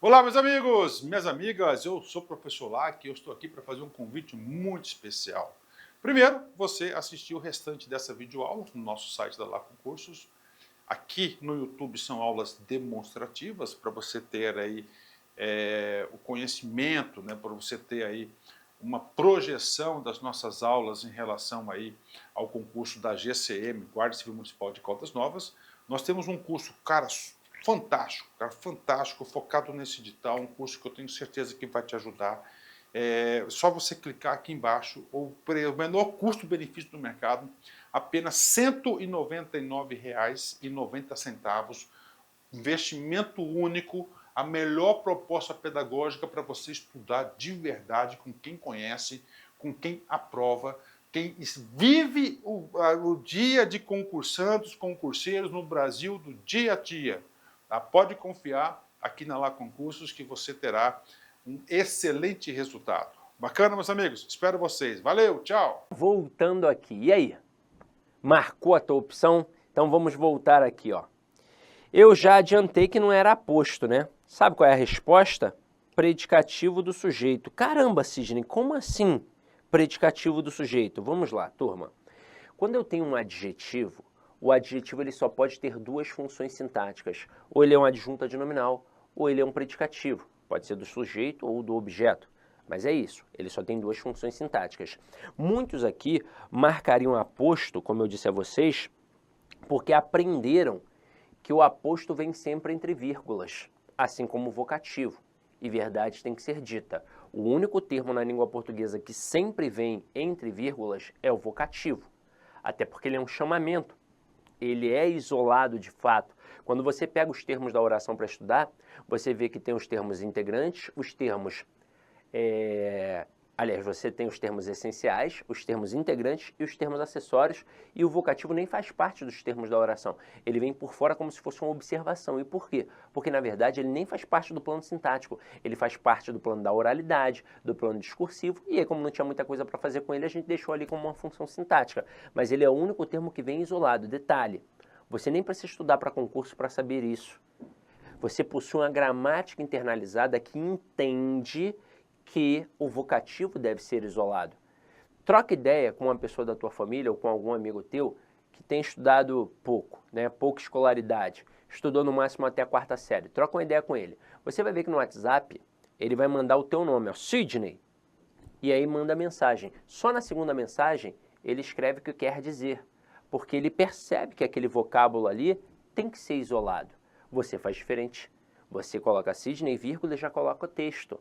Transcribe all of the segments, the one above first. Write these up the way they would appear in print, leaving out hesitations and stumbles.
Olá, meus amigos, minhas amigas, eu sou o professor Lac e eu estou aqui para fazer um convite muito especial. Primeiro, você assistir o restante dessa videoaula no nosso site da Lacon Cursos. Aqui no YouTube são aulas demonstrativas para você ter aí o conhecimento, né, para você ter aí uma projeção das nossas aulas em relação aí ao concurso da GCM, Guarda Civil Municipal de Caldas Novas. Nós temos um curso, cara, fantástico, focado nesse edital, um curso que eu tenho certeza que vai te ajudar. Só você clicar aqui embaixo, o menor custo-benefício do mercado, apenas R$ 199,90, investimento único, a melhor proposta pedagógica para você estudar de verdade com quem conhece, com quem aprova, quem vive o dia de concursantes, concurseiros no Brasil do dia a dia. Tá? Pode confiar aqui na Lacon Cursos que você terá um excelente resultado. Bacana, meus amigos? Espero vocês. Valeu, tchau! Voltando aqui, e aí? Marcou a tua opção? Então vamos voltar aqui, ó. Eu já adiantei que não era aposto, né? Sabe qual é a resposta? Predicativo do sujeito. Caramba, Sidney, como assim predicativo do sujeito? Vamos lá, turma. Quando eu tenho um adjetivo, o adjetivo ele só pode ter duas funções sintáticas. Ou ele é um adjunto adnominal, ou ele é um predicativo. Pode ser do sujeito ou do objeto. Mas é isso, ele só tem duas funções sintáticas. Muitos aqui marcariam aposto, como eu disse a vocês, porque aprenderam que o aposto vem sempre entre vírgulas, assim como o vocativo. E verdade tem que ser dita. O único termo na língua portuguesa que sempre vem entre vírgulas é o vocativo. Até porque ele é um chamamento. Ele é isolado de fato. Quando você pega os termos da oração para estudar, você vê que tem os termos integrantes, os termos... Aliás, você tem os termos essenciais, os termos integrantes e os termos acessórios, e o vocativo nem faz parte dos termos da oração. Ele vem por fora como se fosse uma observação. E por quê? Porque, na verdade, ele nem faz parte do plano sintático. Ele faz parte do plano da oralidade, do plano discursivo, e aí, como não tinha muita coisa para fazer com ele, a gente deixou ali como uma função sintática. Mas ele é o único termo que vem isolado. Detalhe, você nem precisa estudar para concurso para saber isso. Você possui uma gramática internalizada que entende que o vocativo deve ser isolado. Troca ideia com uma pessoa da tua família ou com algum amigo teu que tem estudado pouco, né? Pouca escolaridade, estudou no máximo até a 4ª série. Troca uma ideia com ele. Você vai ver que no WhatsApp ele vai mandar o teu nome, ó, Sidney, e aí manda a mensagem. Só na segunda mensagem ele escreve o que quer dizer, porque ele percebe que aquele vocábulo ali tem que ser isolado. Você faz diferente. Você coloca Sidney, vírgula, e já coloca o texto.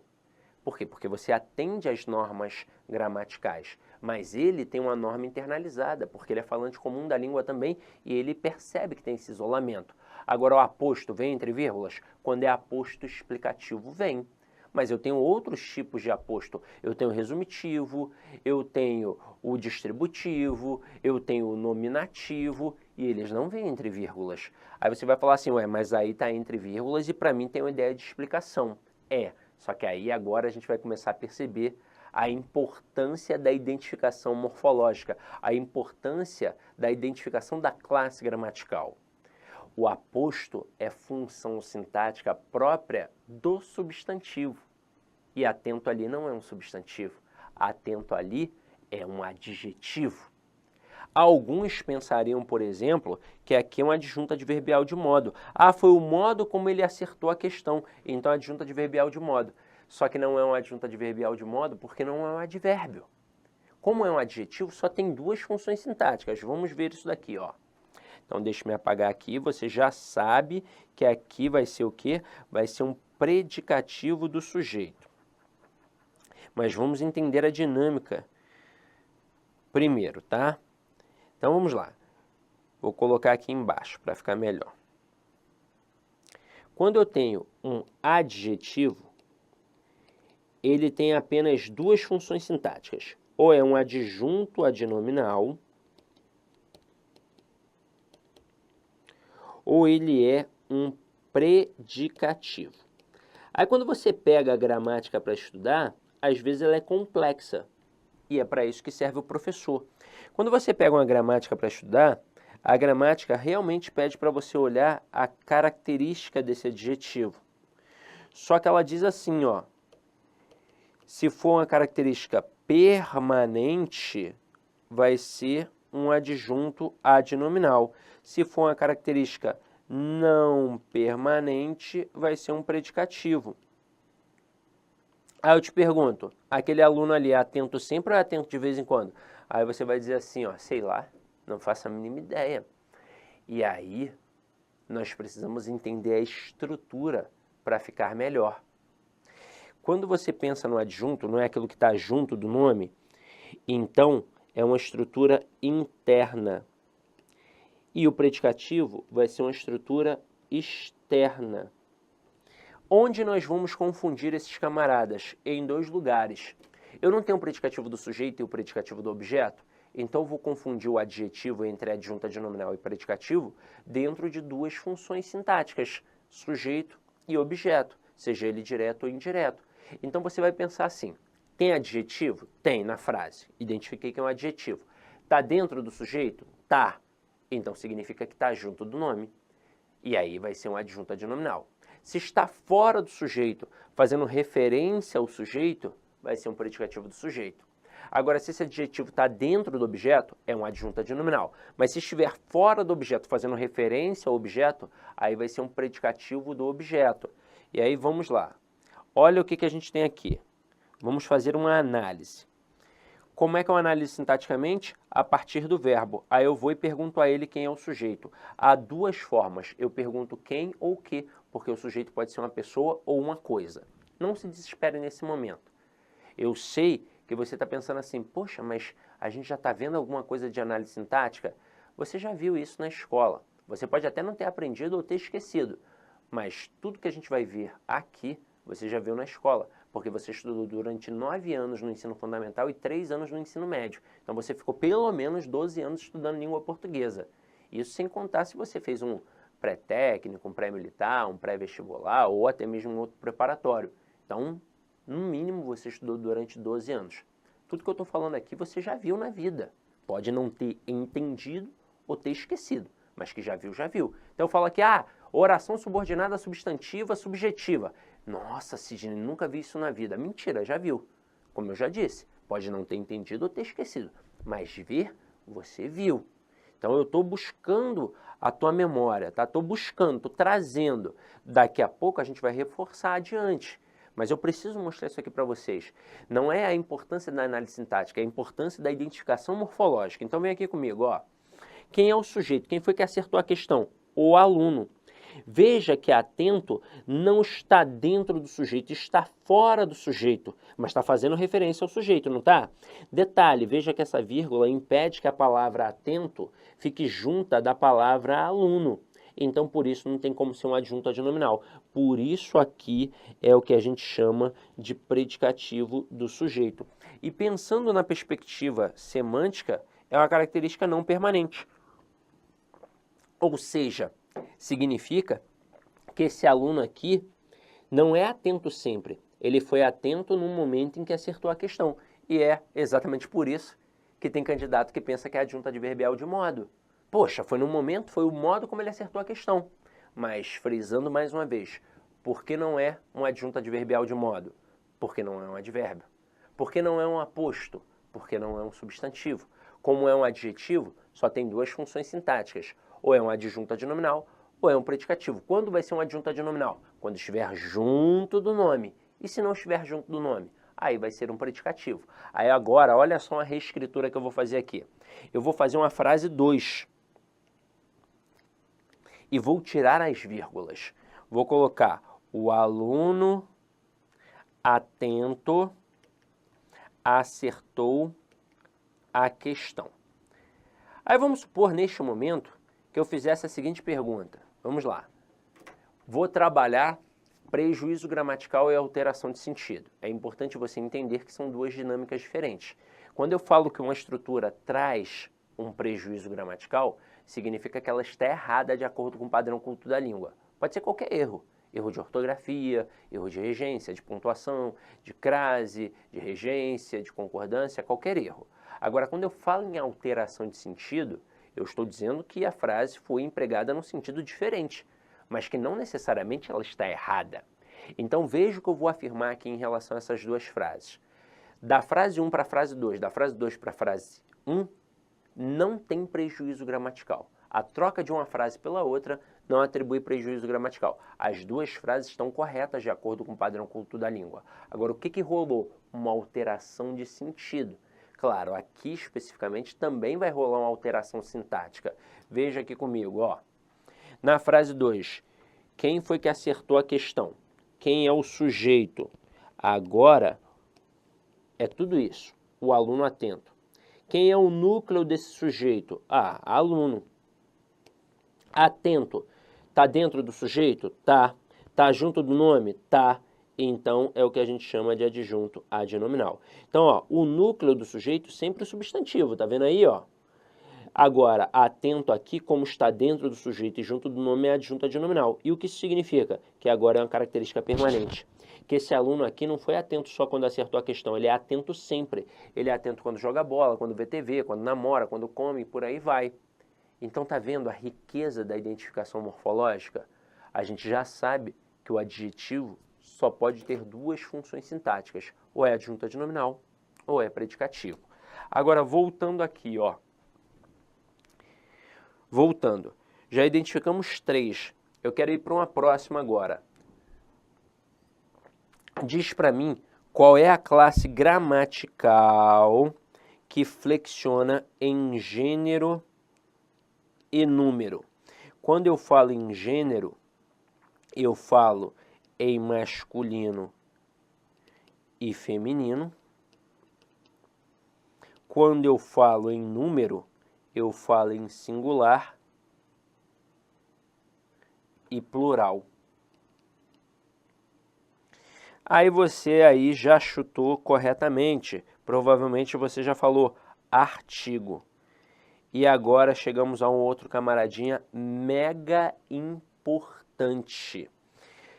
Por quê? Porque você atende às normas gramaticais, mas ele tem uma norma internalizada, porque ele é falante comum da língua também e ele percebe que tem esse isolamento. Agora, o aposto vem entre vírgulas? Quando é aposto explicativo, vem. Mas eu tenho outros tipos de aposto. Eu tenho o resumitivo, eu tenho o distributivo, eu tenho o nominativo e eles não vêm entre vírgulas. Aí você vai falar assim, ué, mas aí está entre vírgulas e para mim tem uma ideia de explicação. Só que aí agora a gente vai começar a perceber a importância da identificação morfológica, a importância da identificação da classe gramatical. O aposto é função sintática própria do substantivo. E atento ali não é um substantivo, atento ali é um adjetivo. Alguns pensariam, por exemplo, que aqui é uma adjunta adverbial de modo. Ah, foi o modo como ele acertou a questão, então adjunta adverbial de modo. Só que não é uma adjunta adverbial de modo porque não é um advérbio. Como é um adjetivo, só tem duas funções sintáticas. Vamos ver isso daqui, ó. Então, deixa eu apagar aqui. Você já sabe que aqui vai ser o quê? Vai ser um predicativo do sujeito. Mas vamos entender a dinâmica primeiro, tá? Então, vamos lá. Vou colocar aqui embaixo para ficar melhor. Quando eu tenho um adjetivo, ele tem apenas duas funções sintáticas. Ou é um adjunto adnominal, ou ele é um predicativo. Aí, quando você pega a gramática para estudar, às vezes ela é complexa. E é para isso que serve o professor. Quando você pega uma gramática para estudar, a gramática realmente pede para você olhar a característica desse adjetivo. Só que ela diz assim, ó, se for uma característica permanente, vai ser um adjunto adnominal. Se for uma característica não permanente, vai ser um predicativo. Aí eu te pergunto, aquele aluno ali é atento sempre ou é atento de vez em quando? Aí você vai dizer assim, ó, sei lá, não faço a mínima ideia. E aí nós precisamos entender a estrutura para ficar melhor. Quando você pensa no adjunto, não é aquilo que está junto do nome, então é uma estrutura interna. E o predicativo vai ser uma estrutura externa. Onde nós vamos confundir esses camaradas? Em dois lugares. Eu não tenho o predicativo do sujeito e o predicativo do objeto, então eu vou confundir o adjetivo entre adjunto adnominal e predicativo dentro de duas funções sintáticas, sujeito e objeto, seja ele direto ou indireto. Então você vai pensar assim, tem adjetivo? Tem na frase, identifiquei que é um adjetivo. Está dentro do sujeito? Tá. Então significa que está junto do nome. E aí vai ser um adjunto adnominal. Se está fora do sujeito, fazendo referência ao sujeito, vai ser um predicativo do sujeito. Agora, se esse adjetivo está dentro do objeto, é um adjunto adnominal. Mas se estiver fora do objeto, fazendo referência ao objeto, aí vai ser um predicativo do objeto. E aí vamos lá. Olha o que a gente tem aqui. Vamos fazer uma análise. Como é que eu analiso sintaticamente? A partir do verbo. Aí eu vou e pergunto a ele quem é o sujeito. Há duas formas. Eu pergunto quem ou o que, porque o sujeito pode ser uma pessoa ou uma coisa. Não se desespere nesse momento. Eu sei que você está pensando assim, poxa, mas a gente já está vendo alguma coisa de análise sintática? Você já viu isso na escola. Você pode até não ter aprendido ou ter esquecido, mas tudo que a gente vai ver aqui, você já viu na escola, porque você estudou durante 9 anos no ensino fundamental e 3 anos no ensino médio. Então você ficou pelo menos 12 anos estudando língua portuguesa. Isso sem contar se você fez um pré-técnico, um pré-militar, um pré-vestibular ou até mesmo um outro preparatório. Então, no mínimo, você estudou durante 12 anos. Tudo que eu estou falando aqui você já viu na vida. Pode não ter entendido ou ter esquecido, mas que já viu, já viu. Então eu falo aqui, oração subordinada substantiva, subjetiva. Nossa, Sidney, nunca vi isso na vida. Mentira, já viu. Como eu já disse, pode não ter entendido ou ter esquecido, mas ver, você viu. Então eu estou buscando a tua memória, tá? Estou buscando, estou trazendo. Daqui a pouco a gente vai reforçar adiante. Mas eu preciso mostrar isso aqui para vocês. Não é a importância da análise sintática, é a importância da identificação morfológica. Então vem aqui comigo, ó. Quem é o sujeito? Quem foi que acertou a questão? O aluno. Veja que atento não está dentro do sujeito, está fora do sujeito, mas está fazendo referência ao sujeito, não está? Detalhe, veja que essa vírgula impede que a palavra atento fique junta da palavra aluno. Então, por isso, não tem como ser um adjunto adnominal. Por isso aqui é o que a gente chama de predicativo do sujeito. E pensando na perspectiva semântica, é uma característica não permanente. Ou seja, significa que esse aluno aqui não é atento sempre. Ele foi atento no momento em que acertou a questão. E é exatamente por isso que tem candidato que pensa que é adjunto adverbial de modo. Poxa, foi no momento, foi o modo como ele acertou a questão. Mas, frisando mais uma vez, por que não é um adjunto adverbial de modo? Porque não é um advérbio. Por que não é um aposto? Porque não é um substantivo. Como é um adjetivo, só tem duas funções sintáticas. Ou é um adjunto adnominal, ou é um predicativo. Quando vai ser um adjunto adnominal? Quando estiver junto do nome. E se não estiver junto do nome? Aí vai ser um predicativo. Aí agora, olha só uma reescritura que eu vou fazer aqui. Eu vou fazer uma frase 2. E vou tirar as vírgulas. Vou colocar o aluno atento acertou a questão. Aí vamos supor, neste momento, que eu fizesse a seguinte pergunta. Vamos lá. Vou trabalhar prejuízo gramatical e alteração de sentido. É importante você entender que são duas dinâmicas diferentes. Quando eu falo que uma estrutura traz um prejuízo gramatical, significa que ela está errada de acordo com o padrão culto da língua. Pode ser qualquer erro. Erro de ortografia, erro de regência, de pontuação, de crase, de regência, de concordância, qualquer erro. Agora, quando eu falo em alteração de sentido, eu estou dizendo que a frase foi empregada num sentido diferente, mas que não necessariamente ela está errada. Então veja o que eu vou afirmar aqui em relação a essas duas frases. Da frase 1 para a frase 2, da frase 2 para a frase 1, não tem prejuízo gramatical. A troca de uma frase pela outra não atribui prejuízo gramatical. As duas frases estão corretas de acordo com o padrão culto da língua. Agora, o que rolou? Uma alteração de sentido. Claro, aqui especificamente também vai rolar uma alteração sintática. Veja aqui comigo, ó. Na frase 2, quem foi que acertou a questão? Quem é o sujeito? Agora é tudo isso, o aluno atento. Quem é o núcleo desse sujeito? Ah, aluno. Atento. Tá dentro do sujeito? Tá. Tá junto do nome? Tá. Então é o que a gente chama de adjunto adnominal. Então, ó, o núcleo do sujeito sempre é substantivo, tá vendo aí, ó? Agora, atento aqui, como está dentro do sujeito e junto do nome é adjunto adnominal. E o que isso significa? Que agora é uma característica permanente. Que esse aluno aqui não foi atento só quando acertou a questão, ele é atento sempre. Ele é atento quando joga bola, quando vê TV, quando namora, quando come, por aí vai. Então, tá vendo a riqueza da identificação morfológica? A gente já sabe que o adjetivo só pode ter duas funções sintáticas, ou é adjunto adnominal, ou é predicativo. Agora, voltando aqui, ó. Voltando, já identificamos 3. Eu quero ir para uma próxima agora. Diz para mim qual é a classe gramatical que flexiona em gênero e número. Quando eu falo em gênero, eu falo em masculino e feminino. Quando eu falo em número, eu falo em singular e plural. Aí você aí já chutou corretamente, provavelmente você já falou artigo. E agora chegamos a um outro camaradinha mega importante.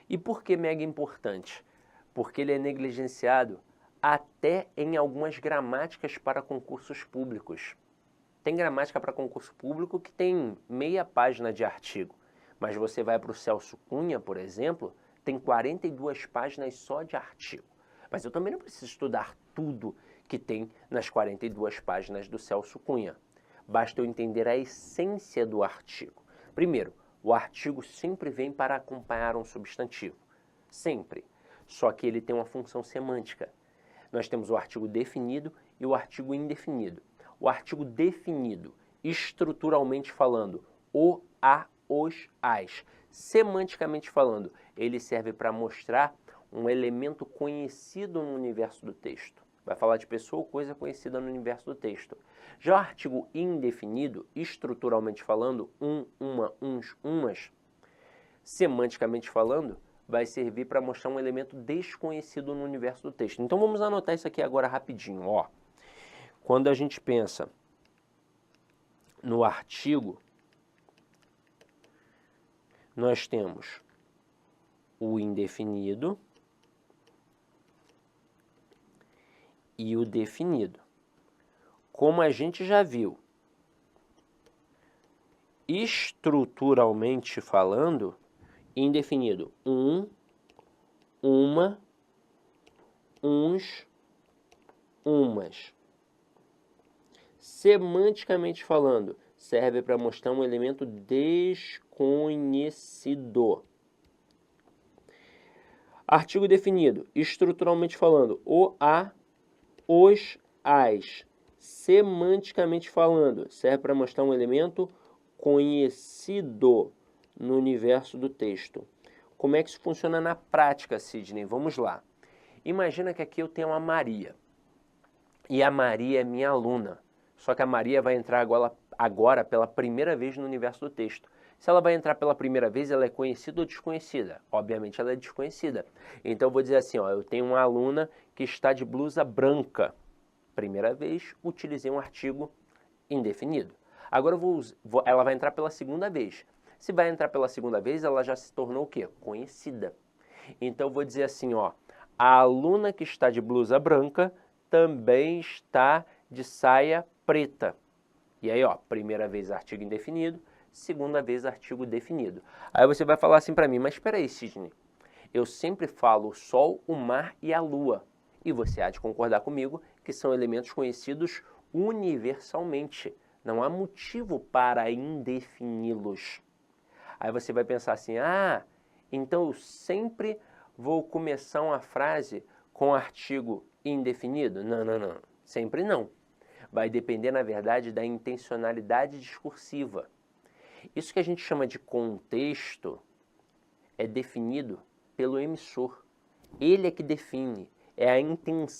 E por que mega importante? Porque ele é negligenciado até em algumas gramáticas para concursos públicos. Tem gramática para concurso público que tem meia página de artigo, mas você vai para o Celso Cunha, por exemplo, tem 42 páginas só de artigo. Mas eu também não preciso estudar tudo que tem nas 42 páginas do Celso Cunha. Basta eu entender a essência do artigo. Primeiro, o artigo sempre vem para acompanhar um substantivo. Sempre. Só que ele tem uma função semântica. Nós temos o artigo definido e o artigo indefinido. O artigo definido, estruturalmente falando, o, a, os, as. Semanticamente falando, ele serve para mostrar um elemento conhecido no universo do texto. Vai falar de pessoa ou coisa conhecida no universo do texto. Já o artigo indefinido, estruturalmente falando, uma, uns, umas, semanticamente falando, vai servir para mostrar um elemento desconhecido no universo do texto. Então vamos anotar isso aqui agora rapidinho, ó. Quando a gente pensa no artigo, nós temos o indefinido e o definido. Como a gente já viu, estruturalmente falando, indefinido, um, uma, uns, umas. Semanticamente falando, serve para mostrar um elemento desconhecido. Artigo definido, estruturalmente falando, o, a, os, as. Semanticamente falando, serve para mostrar um elemento conhecido no universo do texto. Como é que isso funciona na prática, Sidney? Vamos lá. Imagina que aqui eu tenho uma Maria. E a Maria é minha aluna. Só que a Maria vai entrar agora pela primeira vez no universo do texto. Se ela vai entrar pela primeira vez, ela é conhecida ou desconhecida? Obviamente ela é desconhecida. Então eu vou dizer assim, ó, eu tenho uma aluna que está de blusa branca. Primeira vez, utilizei um artigo indefinido. Agora ela vai entrar pela segunda vez. Se vai entrar pela segunda vez, ela já se tornou o quê? Conhecida. Então eu vou dizer assim, ó, a aluna que está de blusa branca também está de saia preta. E aí, ó, primeira vez artigo indefinido, segunda vez artigo definido. Aí você vai falar assim para mim, mas espera aí, Sidney, Eu sempre falo o Sol, o mar e a Lua. E você há de concordar comigo que são elementos conhecidos universalmente. Não há motivo para indefini-los. Aí você vai pensar assim, então eu sempre vou começar uma frase com artigo indefinido? Não, não, não. Sempre não. Vai depender, na verdade, da intencionalidade discursiva. Isso que a gente chama de contexto é definido pelo emissor. Ele é que define, é a intenção